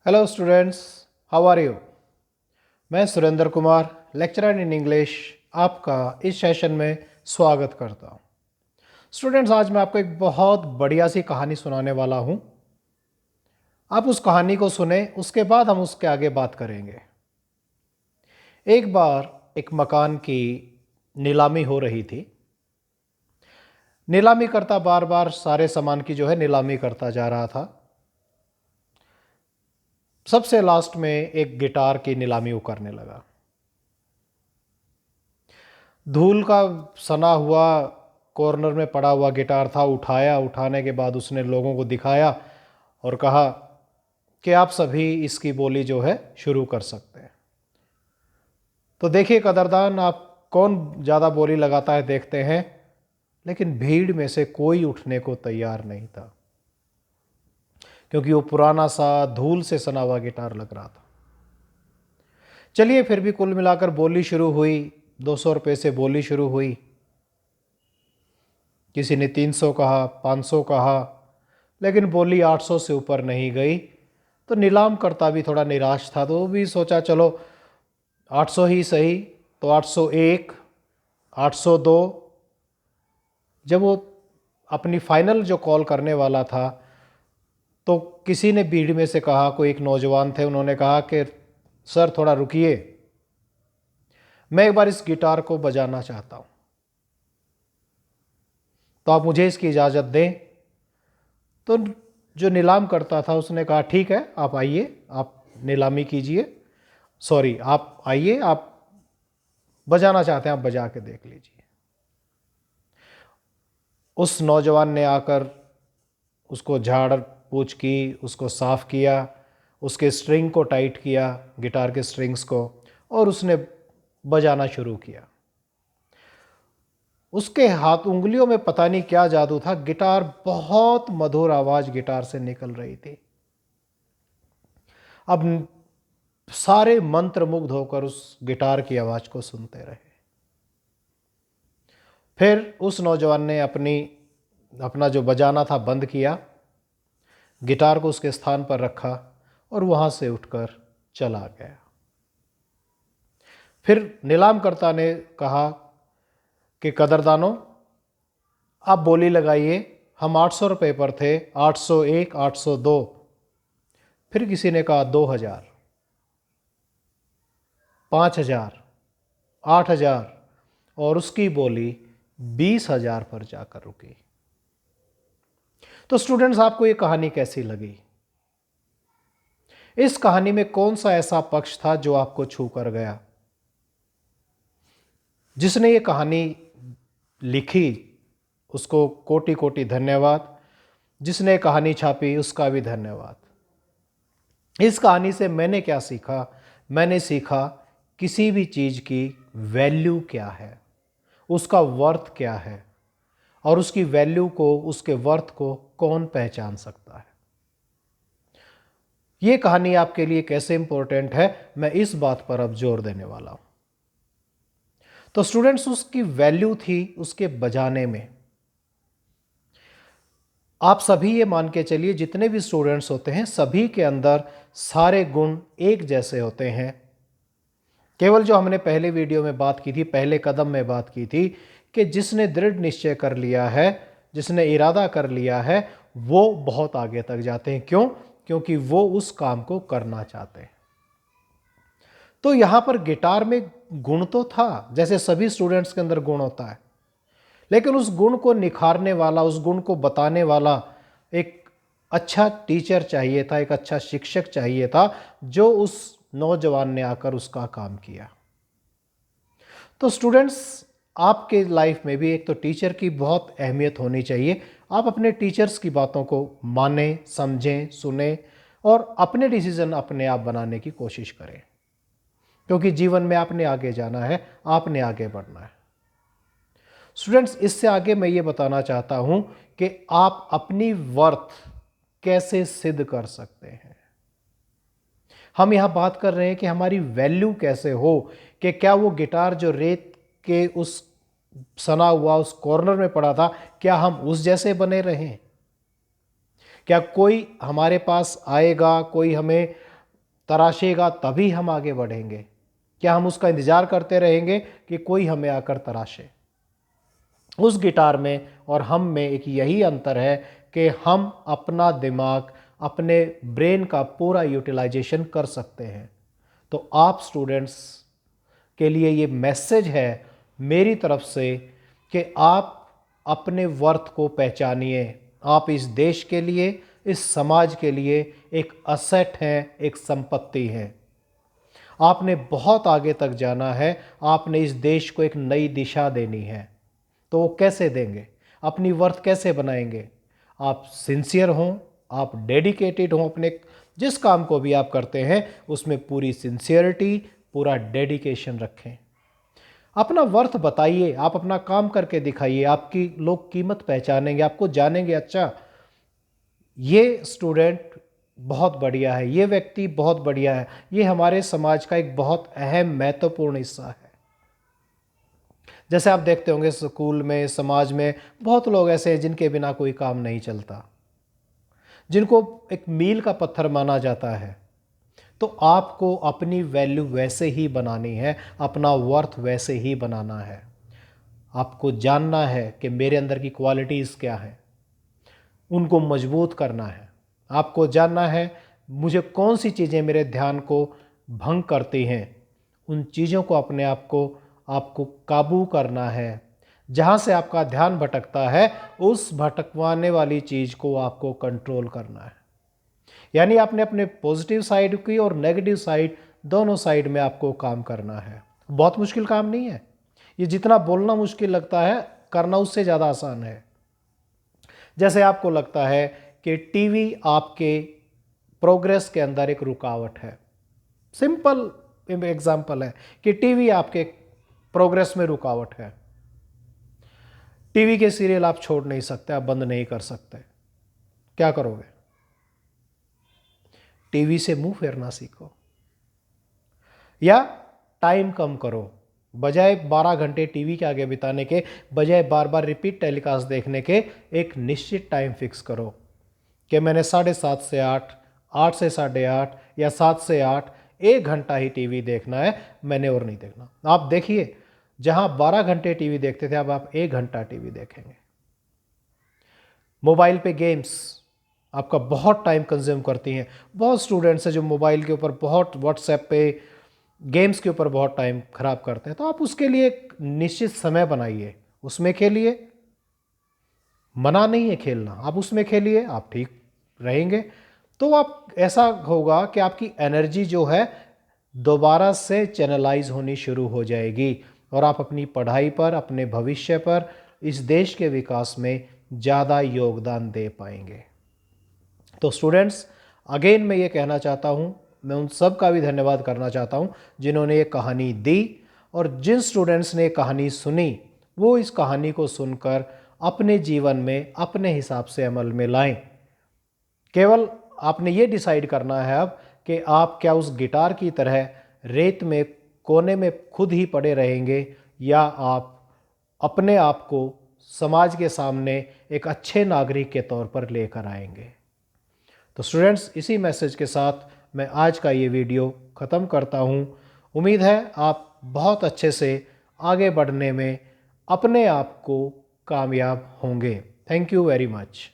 Hello students, how are you. मैं Surendra Kumar, lecturer in English, आपका इस सेशन में स्वागत करता हूं। स्टूडेंट्स, आज मैं आपको एक बहुत बढ़िया सी कहानी सुनाने वाला हूं। आप उस कहानी को सुने, उसके बाद हम उसके आगे बात करेंगे। एक बार एक मकान की नीलामी हो रही थी। नीलामी करता बार बार सारे सामान की नीलामी करता जा रहा था। सबसे लास्ट में एक गिटार की नीलामी वो करने लगा। धूल का सना हुआ कॉर्नर में पड़ा हुआ गिटार था। उठाया, उठाने के बाद उसने लोगों को दिखाया और कहा कि आप सभी इसकी बोली शुरू कर सकते हैं। तो देखिए कदरदान, आप कौन ज़्यादा बोली लगाता है देखते हैं। लेकिन भीड़ में से कोई उठने को तैयार नहीं था, क्योंकि वो पुराना सा धूल से सना हुआ गिटार लग रहा था। चलिए, फिर भी कुल मिलाकर बोली शुरू हुई। 200 रुपये से बोली शुरू हुई। किसी ने 300 कहा, 500 कहा, लेकिन बोली 800 से ऊपर नहीं गई। तो नीलाम करता भी थोड़ा निराश था, तो वो भी सोचा चलो 800 ही सही। तो 801, 802। जब वो अपनी फाइनल जो कॉल करने वाला था, तो किसी ने भीड़ में से कहा, कोई एक नौजवान थे, उन्होंने कहा कि सर थोड़ा रुकिए, मैं एक बार इस गिटार को बजाना चाहता हूँ, तो आप मुझे इसकी इजाज़त दें। तो जो नीलाम करता था उसने कहा ठीक है, आप आइए, आप नीलामी कीजिए। सॉरी, आप आइए, आप बजाना चाहते हैं, आप बजा के देख लीजिए। उस नौजवान ने आकर उसको झाड़ पूछ की, उसको साफ किया, उसके स्ट्रिंग को टाइट किया, गिटार के स्ट्रिंग्स को, और उसने बजाना शुरू किया। उसके हाथ उंगलियों में पता नहीं क्या जादू था, गिटार बहुत मधुर आवाज गिटार से निकल रही थी। अब सारे मंत्रमुग्ध होकर उस गिटार की आवाज को सुनते रहे। फिर उस नौजवान ने अपना जो बजाना था बंद किया, गिटार को उसके स्थान पर रखा और वहां से उठकर चला गया। फिर नीलामकर्ता ने कहा कि कदरदानों, आप बोली लगाइए। हम 800 रुपये पर थे, 801, 802। फिर किसी ने कहा 2000, 5000, 8000, और उसकी बोली 20,000 पर जाकर रुकी। तो स्टूडेंट्स, आपको ये कहानी कैसी लगी? इस कहानी में कौन सा ऐसा पक्ष था जो आपको छू कर गया? जिसने ये कहानी लिखी उसको कोटि कोटि धन्यवाद। जिसने कहानी छापी उसका भी धन्यवाद। इस कहानी से मैंने क्या सीखा? मैंने सीखा किसी भी चीज की वैल्यू क्या है, उसका वर्थ क्या है, और उसकी वैल्यू को, उसके वर्थ को कौन पहचान सकता है। यह कहानी आपके लिए कैसे इंपॉर्टेंट है, मैं इस बात पर अब जोर देने वाला हूं। तो स्टूडेंट्स, उसकी वैल्यू थी उसके बजाने में। आप सभी ये मान के चलिए, जितने भी स्टूडेंट्स होते हैं सभी के अंदर सारे गुण एक जैसे होते हैं। केवल जो हमने पहले वीडियो में बात की थी, पहले कदम में बात की थी, कि जिसने दृढ़ निश्चय कर लिया है, जिसने इरादा कर लिया है, वो बहुत आगे तक जाते हैं। क्यों? क्योंकि वो उस काम को करना चाहते हैं। तो यहां पर गिटार में गुण तो था, जैसे सभी स्टूडेंट्स के अंदर गुण होता है, लेकिन उस गुण को निखारने वाला, उस गुण को बताने वाला एक अच्छा टीचर चाहिए था, एक अच्छा शिक्षक चाहिए था, जो उस नौजवान ने आकर उसका काम किया। तो स्टूडेंट्स, आपके लाइफ में भी एक तो टीचर की बहुत अहमियत होनी चाहिए। आप अपने टीचर्स की बातों को मानें, समझें, सुने, और अपने डिसीजन अपने आप बनाने की कोशिश करें, क्योंकि जीवन में आपने आगे जाना है, आपने आगे बढ़ना है। स्टूडेंट्स, इससे आगे मैं ये बताना चाहता हूं कि आप अपनी वर्थ कैसे सिद्ध कर सकते हैं। हम यहां बात कर रहे हैं कि हमारी वैल्यू कैसे हो, कि क्या वो गिटार जो रेत के उस सना हुआ उस कॉर्नर में पड़ा था, क्या हम उस जैसे बने रहें? क्या कोई हमारे पास आएगा, कोई हमें तराशेगा तभी हम आगे बढ़ेंगे। क्या हम उसका इंतज़ार करते रहेंगे कि कोई हमें आकर तराशे? उस गिटार में और हम में एक यही अंतर है कि हम अपना दिमाग, अपने ब्रेन का पूरा यूटिलाइजेशन कर सकते हैं। तो आप स्टूडेंट्स के लिए ये मैसेज है मेरी तरफ से कि आप अपने वर्थ को पहचानिए। आप इस देश के लिए, इस समाज के लिए एक असेट हैं, एक संपत्ति है। आपने बहुत आगे तक जाना है, आपने इस देश को एक नई दिशा देनी है। तो वो कैसे देंगे? अपनी वर्थ कैसे बनाएंगे? आप सिंसियर हों, आप डेडिकेटेड हों, अपने जिस काम को भी आप करते हैं उसमें पूरी सिंसियरिटी, पूरा डेडिकेशन रखें। अपना वर्थ बताइए, आप अपना काम करके दिखाइए, आपकी लोग कीमत पहचानेंगे, आपको जानेंगे। अच्छा, ये स्टूडेंट बहुत बढ़िया है, ये व्यक्ति बहुत बढ़िया है, ये हमारे समाज का एक बहुत अहम महत्वपूर्ण हिस्सा है। जैसे आप देखते होंगे स्कूल में, समाज में बहुत लोग ऐसे हैं जिनके बिना कोई काम नहीं चलता, जिनको एक मील का पत्थर माना जाता है। तो आपको अपनी वैल्यू वैसे ही बनानी है, अपना वर्थ वैसे ही बनाना है। आपको जानना है कि मेरे अंदर की क्वालिटीज़ क्या हैं, उनको मजबूत करना है। आपको जानना है मुझे कौन सी चीज़ें मेरे ध्यान को भंग करती हैं, उन चीज़ों को अपने आपको काबू करना है। जहाँ से आपका ध्यान भटकता है, उस भटकवाने वाली चीज़ को आपको कंट्रोल करना है। यानी आपने अपने पॉजिटिव साइड की और नेगेटिव साइड, दोनों साइड में आपको काम करना है। बहुत मुश्किल काम नहीं है ये, जितना बोलना मुश्किल लगता है करना उससे ज़्यादा आसान है। जैसे आपको लगता है कि टीवी आपके प्रोग्रेस के अंदर एक रुकावट है। सिंपल एग्जांपल है कि टीवी आपके प्रोग्रेस में रुकावट है। टीवी के सीरियल आप छोड़ नहीं सकते, आप बंद नहीं कर सकते। क्या करोगे? टीवी से मुंह फेरना सीखो या टाइम कम करो। बजाय 12 घंटे टीवी के आगे बिताने के, बजाय बार बार रिपीट टेलीकास्ट देखने के, एक निश्चित टाइम फिक्स करो कि मैंने 7:30 से 8, 8 से 8:30 या 7 से 8 1 घंटा ही टीवी देखना है, मैंने और नहीं देखना। आप देखिए, जहां 12 घंटे टीवी देखते थे, अब आप 1 घंटा टीवी देखेंगे। मोबाइल पे गेम्स आपका बहुत टाइम कंज्यूम करती हैं। बहुत स्टूडेंट्स हैं जो मोबाइल के ऊपर बहुत, व्हाट्सएप पे गेम्स के ऊपर बहुत टाइम खराब करते हैं। तो आप उसके लिए एक निश्चित समय बनाइए, उसमें खेलिए। मना नहीं है खेलना, आप उसमें खेलिए, आप ठीक रहेंगे। तो आप ऐसा होगा कि आपकी एनर्जी जो है दोबारा से चैनलाइज होनी शुरू हो जाएगी और आप अपनी पढ़ाई पर, अपने भविष्य पर, इस देश के विकास में ज़्यादा योगदान दे पाएंगे। तो स्टूडेंट्स, अगेन मैं ये कहना चाहता हूँ, मैं उन सब का भी धन्यवाद करना चाहता हूँ जिन्होंने ये कहानी दी, और जिन स्टूडेंट्स ने कहानी सुनी वो इस कहानी को सुनकर अपने जीवन में अपने हिसाब से अमल में लाएं। केवल आपने ये डिसाइड करना है अब कि आप क्या उस गिटार की तरह रेत में कोने में खुद ही पड़े रहेंगे, या आप अपने आप को समाज के सामने एक अच्छे नागरिक के तौर पर लेकर आएंगे। तो स्टूडेंट्स, इसी मैसेज के साथ मैं आज का ये वीडियो ख़त्म करता हूँ। उम्मीद है आप बहुत अच्छे से आगे बढ़ने में अपने आप को कामयाब होंगे। Thank you very much.